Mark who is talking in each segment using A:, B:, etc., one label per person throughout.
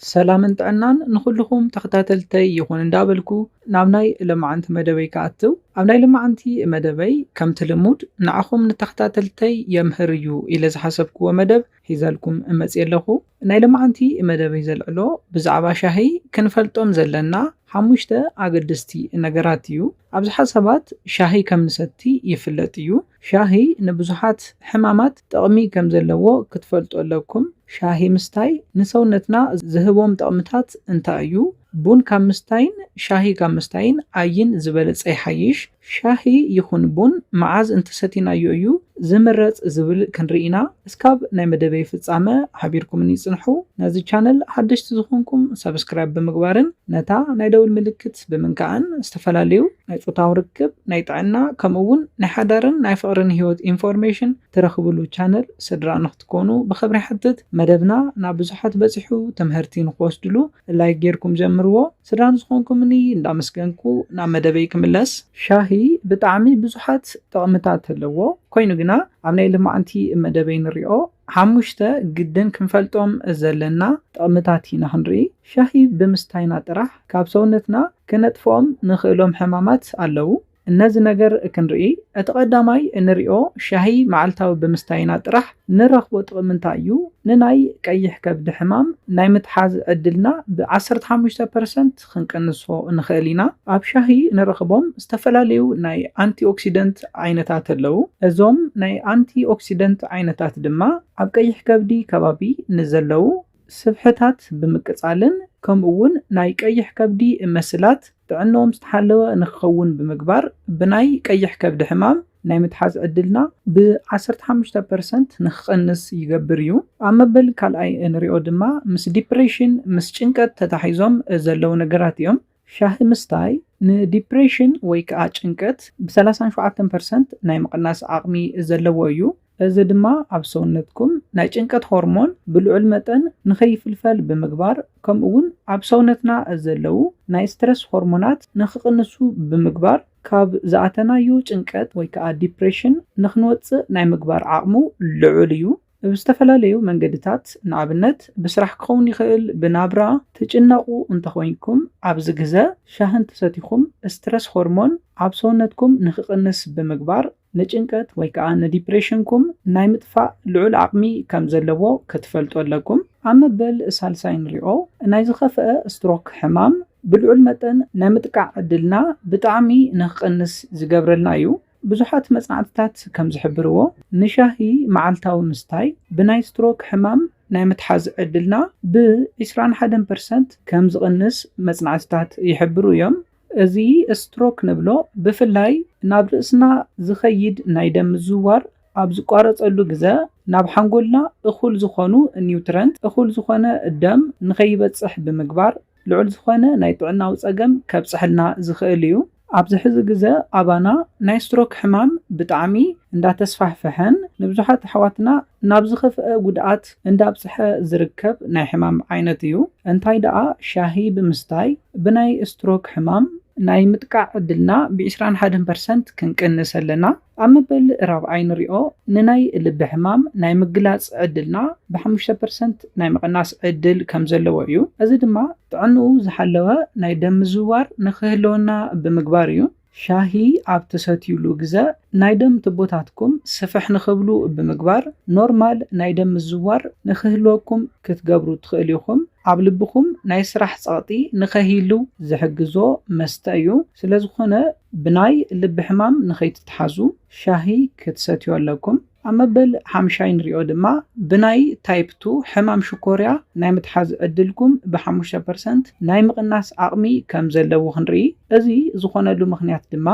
A: سلام طعنان نخلكم تختاتلتي يكون اندابلكو نابناي لمعنت مدبي كاتو أبناي لمعنتي مدبي كم تلمود نعخم نتختاتلتي يمهريو إلى حسبكو مدب هيزالكم أمسي لخو ناي لمعنتي مدبي زلعلو بزعبا شاهي كنفلتوم زلنا حموشته أقدستي نجاراتيو أبز حسابات شاهي كم نستي يفلتيو شاهي نبزحات حمامات تقمي كم زلوا كتفلتو لكم شاهي مستاي نسونتنا زهبوم طقمታት እንታይ እዩ ቡን ካብ ምስታይን ሻሂ ካብ ምስታይን ኣይን ዝበለፀ ይሓይሽ ሻሂ ይኹን ቡን መዓዝ እንተሰቲናዮ እዩ ዝምረፅ ዝብል ክንርኢና እስካብ ናይ መደበይ ፍጻመ ሓቢርኩምኒ ጽንሑ ነዚ ቻነል ሓደሽቲ ዝኾንኩም ሰብስክራይብ ብምግባርን ነታ ናይ ደውል ምልክት ብምንካዕን ዝተፈላለዩ ናይ ጾታዊ ርክብ ናይ ጥዕና ከምኡውን ናይ ሓዳርን ናይ ፍቕርን ህይወት ኢንፎርሜሽን ትረኽብሉ ቻነል ስድራ ንኽትኮኑ ብኽብሪ ሕትት መደብና ናብ ብዙሓት በፂሑ ትምህርቲ ንኽወስድሉ ላይክ ጌርኩም ጀምርዎ ስድራ ንዝኾንኩምኒ እንዳመስገንኩ ናብ መደበይ ክምለስ ሻሂ ብጣዕሚ ብዙሓት ጥቕምታት ኣለዎ ኮይኑ ግና ኣብ ናይ ልማዓንቲ መደበይ ንሪኦ ሓሙሽተ ግድን ክንፈልጦም ዘለና ጥቕምታት ኢና ክንርኢ ሻሂ ብምስታይና ጥራሕ ካብ ሰውነትና ክነጥፍኦም ንኽእሎም ሕማማት ኣለዉ እነዚ ነገር ክንርኢ እቲ ቀዳማይ እንሪኦ ሻሂ መዓልታዊ ብምስታይና ጥራሕ ንረኽቦ ጥቕሚ እንታይ እዩ ንናይ ቀይሕ ከብዲ ሕማም ናይ ምትሓዝ ዕድልና ብ15% ክንቀንሶ ንኽእል ኢና ኣብ ሻሂ ንረኽቦም ዝተፈላለዩ ናይ አንቲኦክሲደንት ዓይነታት ኣለዉ እዞም ናይ አንቲኦክሲደንት ዓይነታት ድማ ኣብ ቀይሕ ከብዲ ከባቢ ንዘለዉ ስብሕታት ብምቅጻልን ከምኡውን ናይ ቀይሕ ከብዲ መስላት ጥዕንኦም ዝተሓለወ ንክኸውን ብምግባር ብናይ ቀይሕ ከብዲ ሕማም ናይ ምትሓዝ ዕድልና ብ15% ንክቐንስ ይገብር እዩ ኣብ መበል ካልኣይ እንሪኦ ድማ ምስ ዲፕሬሽን ምስ ጭንቀት ተታሒዞም ዘለዉ ነገራት እዮም ሻሂ ምስታይ ንዲፕሬሽን ወይ ከዓ ጭንቀት ብ37% ናይ ምቕናስ ዓቕሚ ዘለዎ እዩ እዚ ድማ ኣብ ሰውነትኩም ናይ ጭንቀት ሆርሞን ብልዑል መጠን ንኸይፍልፈል ብምግባር ከምኡውን ኣብ ሰውነትና ዘለዉ ናይ ስትረስ ሆርሞናት ንኽቕንሱ ብምግባር ካብ ዝኣተናዩ ጭንቀት ወይ ከዓ ዲፕሬሽን ንኽንወፅእ ናይ ምግባር ዓቕሙ ልዑል እዩ ብዝተፈላለዩ መንገድታት ንኣብነት ብስራሕ ክኸውን ይኽእል ብናብራ ትጭነቑ እንተኾይንኩም ኣብዚ ግዜ ሻሂ እንተሰቲኹም ስትረስ ሆርሞን ኣብ ሰውነትኩም ንኽቕንስ ብምግባር ንጭንቀት ወይ ከዓ ንዲፕሬሽንኩም ናይ ምጥፋእ ልዑል ዓቕሚ ከም ዘለዎ ክትፈልጡ ኣለኩም ኣብ መበል ሳልሳይ ንሪኦ ናይ ዝኸፍአ ስትሮክ ሕማም ብልዑል መጠን ናይ ምጥቃዕ ዕድልና ብጣዕሚ ንኽቕንስ ዝገብረልና እዩ ብዙሓት መጽናዕትታት ከም ዝሕብርዎ ንሻሂ መዓልታዊ ምስታይ ብናይ ስትሮክ ሕማም ናይ ምትሓዝ ዕድልና ብ21% ከም ዝቕንስ መጽናዕትታት ይሕብሩ እዮም እዚ ስትሮክ ንብሎ ብፍላይ ናብ ርእስና ዝኸይድ ናይ ደም ምዝውዋር ኣብ ዝቋረፀሉ ግዜ ናብ ሓንጎልና እኹል ዝኾኑ ኒውትረንት እኹል ዝኾነ ደም ንኸይበፅሕ ብምግባር ልዑል ዝኾነ ናይ ጥዕናዊ ፀገም ከብፅሕልና ዝኽእል እዩ ኣብዚ ሕዚ ግዜ ኣባና ናይ ስትሮክ ሕማም ብጣዕሚ እንዳተስፋሕፈሐን ንብዙሓት ኣሕዋትና ናብ ዝኸፍአ ጉድኣት እንዳብፅሐ ዝርከብ ናይ ሕማም ዓይነት እዩ እንታይ ደኣ ሻሂ ብምስታይ ብናይ ስትሮክ ሕማም ናይ ምጥቃዕ ዕድልና ብ21% ክንቅንስ ኣለና ኣብ መበል ራብዓይ ንሪኦ ንናይ ልቢ ሕማም ናይ ምግላፅ ዕድልና ብ5% ናይ ምቕናስ ዕድል ከም ዘለዎ እዩ እዚ ድማ ጥዕንኡ ዝሓለወ ናይ ደም ምዝውዋር ንክህልወና ብምግባር እዩ ሻሂ ኣብ ትሰትዩሉ ግዜ ናይ ደም ትቦታትኩም ስፍሕ ንኽብሉ ብምግባር ኖርማል ናይ ደም ምዝውዋር ንክህልወኩም ክትገብሩ ትኽእል ኢኹም ኣብ ልብኹም ናይ ስራሕ ጸቕጢ ንኸሂሉ ዝሕግዞ መስተ እዩ ስለዝኾነ ብናይ ልቢ ሕማም ንኸይትተሓዙ ሻሂ ክትሰትዩ ኣለኩም ኣብ መበል ሓምሻይ ንሪኦ ድማ ብናይ ታይፕ 2 ሕማም ሽኮርያ ናይ ምትሓዝ ዕድልኩም ብ5% ናይ ምቕናስ ዓቕሚ ከም ዘለዎ ክንርኢ እዚ ዝኾነሉ ምኽንያት ድማ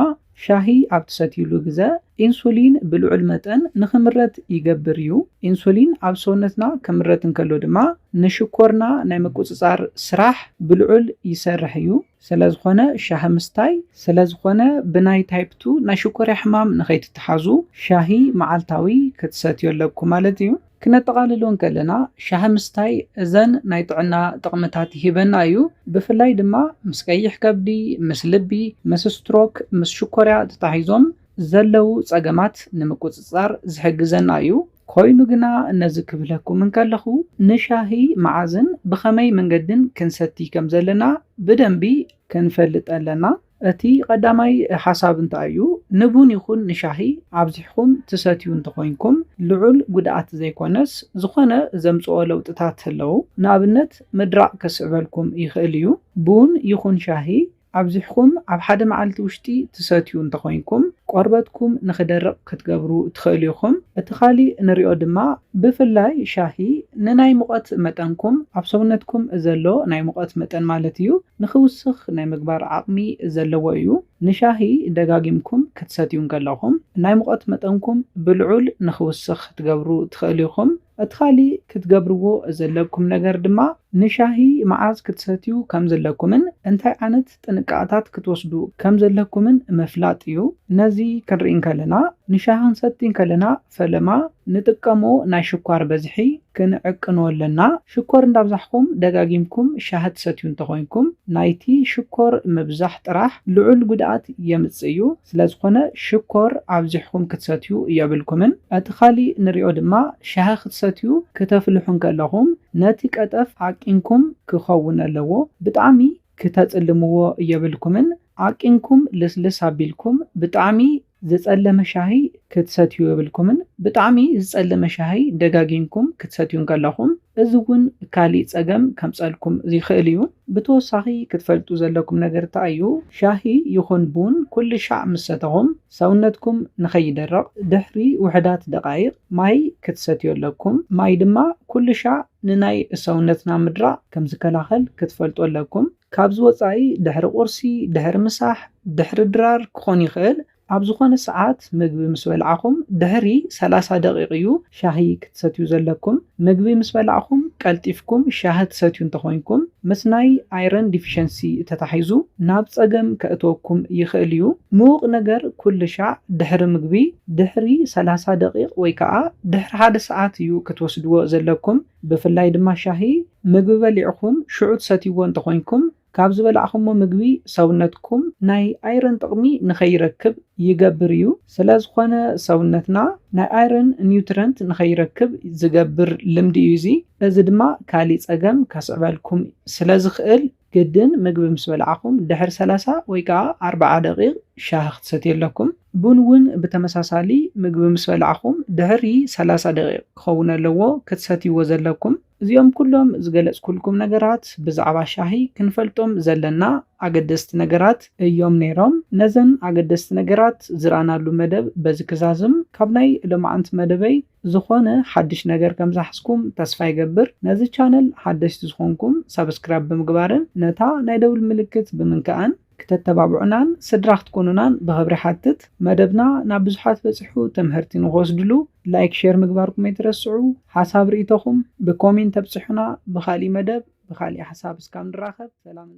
A: ሻሂ ኣብ ትሰትዩሉ ግዜ ኢንሱሊን ብልዑል መጠን ንኽምረት ይገብር እዩ ኢንሱሊን ኣብ ሰውነትና ክምረት እንከሎ ድማ ንሽኮርና ናይ ምቁፅፃር ስራሕ ብልዑል ይሰርሕ እዩ ስለዝኾነ ሻሂ ምስታይ ስለዝኾነ ብናይ ታይፕ 2 ናይ ሽኮርያ ሕማም ንኸይትተሓዙ ሻሂ መዓልታዊ ክትሰትዩ ኣለኩም ማለት እዩ ክነጠቓልሎን ከለና ሻሂ ምስታይ እዘን ናይ ጥዕና ጥቕምታት ይህበና እዩ ብፍላይ ድማ ምስ ቀይሕ ከብዲ ምስ ልቢ ምስ ስትሮክ ምስ ሽኮርያ ተታሒዞም ዘለው ፀገማት ንምቁፅፃር ዝሕግዘና እዩ ኮይኑ ግና እነዚ ክብለኩም እንከለኹ ንሻሂ መዓዝን ብኸመይ መንገድን ክንሰቲ ከም ዘለና ብደንቢ ክንፈልጥ ኣለና። እቲ ቀዳማይ ሓሳብ እንታይ እዩ? ንቡን ይኹን ንሻሂ ኣብዚሕኩም ትሰትዩ እንተኮይንኩም ልዑል ጉድኣት ዘይኮነስ ዝኾነ ዘምጽኦ ለውጥታት ኣለዉ። ንኣብነት ምድራቕ ከስዕበልኩም ይኽእል እዩ። ቡን ይኹን ሻሂ ኣብዚሕኩም ኣብ ሓደ መዓልቲ ውሽጢ ትሰትዩ እንተኮይንኩም ቆርበትኩም ንኽደርቕ ክትገብሩ ትኽእሉ ኢኹም። እቲ ካሊእ ንሪኦ ድማ ብፍላይ ሻሂ ንናይ ሙቐት መጠንኩም ኣብ ሰውነትኩም ዘሎ ናይ ሙቐት መጠን ማለት እዩ ንኽውስኽ ናይ ምግባር ዓቕሚ ዘለዎ እዩ። ንሻሂ ደጋጊምኩም ክትሰትዩ ከለኹም ናይ ሙቐት መጠንኩም ብልዑል ንኽውስኽ ትገብሩ ትኽእሉ ኢኹም። እቲ ካሊእ ክትገብርዎ ዘለኩም ነገር ድማ ንሻሂ መዓዝ ክትሰትዩ ከም ዘለኩምን እንታይ ዓይነት ጥንቃቐታት ክትወስዱ ከም ዘለኩምን ምፍላጥ እዩ። ነዚ ክንርኢ ከለና ንሻሂ ክንሰቲ ከለና ፈለማ ንጥቀሞ ናይ ሽኳር በዝሒ ክንዕቅኖ ኣለና። ሽኮር እንዳብዛሕኩም ደጋጊምኩም ሻሂ ትሰትዩ እንተኮይንኩም ናይቲ ሽኮር ምብዛሕ ጥራሕ ልዑል ጉድኣት የምጽእ እዩ። ስለዝኾነ ሽኮር ኣብዚሕኩም ክትሰትዩ የብልኩምን። እቲ ካሊእ ንሪኦ ድማ ሻሂ ክትሰትዩ ክተፍልሑ ከለኹም ነቲ ቀጠፍ ዓቂንኩም ክኸውን ኣለዎ። ብጣዕሚ ክተጽልምዎ የብልኩምን። ዓቂንኩም ልስልስ ኣቢልኩም ብጣዕሚ ዝጸለመ ሻሂ ክትሰትዩ የብልኩምን። ብጣዕሚ ዝጸለመ ሻሂ ደጋጊምኩም ክትሰትዩ ከለኹም እዚ እውን ካሊእ ጸገም ከምጸልኩም ይኽእል እዩ። ብተወሳኺ ክትፈልጡ ዘለኩም ነገር እንታይ እዩ? ሻሂ ይኹን ቡን ኩሉ ሻዕ ምስ ሰተኹም ሰውነትኩም ንኸይደረቕ ድሕሪ ውሕዳት ደቓይቕ ማይ ክትሰትዩ ኣለኩም። ማይ ድማ ኩሉ ሻዕ ንናይ ሰውነትና ምድራቕ ከም ዝከላኸል ክትፈልጡ ኣለኩም። ካብዚ ወጻኢ ድሕሪ ቁርሲ፣ ድሕሪ ምሳሕ፣ ድሕሪ ድራር ክኾን ይኽእል። ኣብ ዝኾነ ሰዓት ምግቢ ምስ በልዓኹም ድሕሪ 30 ደቂቕ እዩ ሻሂ ክትሰትዩ ዘለኩም። ምግቢ ምስ በልዓኹም ቀልጢፍኩም ሻሂ ትሰትዩ እንተኮይንኩም ምስ ናይ ኣይረን ዲፊሸንሲ ተታሒዙ ናብ ጸገም ከእትወኩም ይኽእል እዩ። ምዉቕ ነገር ኩሉ ሻዕ ድሕሪ ምግቢ ድሕሪ 30 ደቂቕ ወይ ከዓ ድሕሪ 1 ሰዓት እዩ ክትወስድዎ ዘለኩም። ብፍላይ ድማ ሻሂ ምግቢ በሊዕኹም ሽዑ ትሰትይዎ እንተኮይንኩም ካብ ዝበልዕኹሞ ምግቢ ሰውነትኩም ናይ ኣይረን ጥቕሚ ንኸይረክብ ይገብር እዩ። ስለዝኾነ ሰውነትና ናይ ኣይረን ኒውትረንት ንኸይረክብ ዝገብር ልምዲ እዩ እዚ። እዚ ድማ ካሊእ ጸገም ከስዕበልኩም ስለዝኽእል ግድን ምግቢ ምስ በልዓኹም ድሕሪ 30 ወይ ከዓ 40 ደቂቕ ሻሂ ክትሰትዩ ኣለኩም። ቡን እውን ብተመሳሳሊ ምግቢ ምስ በልዓኹም ድሕሪ 30 ደቂቕ ክኸውን ኣለዎ ክትሰትይዎ ዘለኩም። እዚኦም ኩሎም ዝገለጽኩልኩም ነገራት ብዛዕባ ሻሂ ክንፈልጦም ዘለና ኣገደስቲ ነገራት እዮም ነይሮም። ነዘን ኣገደስቲ ነገራት ዝረኣናሉ መደብ በዚ ክዛዝም ካብ ናይ ሎማዓንቲ መደበይ ዝኾነ ሓድሽ ነገር ከም ዝሓስኩም ተስፋ ይገብር። ነዚ ቻነል ሓደሽቲ ዝኾንኩም ሰብስክራይብ ብምግባርን ነታ ናይ ደውል ምልክት ብምንከኣን ክተተባብዑናን ስድራ ክትኮኑናን ብኽብሪ ሓትት። መደብና ናብ ብዙሓት በፂሑ ትምህርቲ ንኽወስድሉ ላይክ ሼር ምግባርኩም ኣይትረስዑ። ሓሳብ ርእይቶኹም ብኮሜንት ተብፅሑና። ብኻሊእ መደብ ብኻሊእ ሓሳብ እስካብ ንራኸብ ሰላም።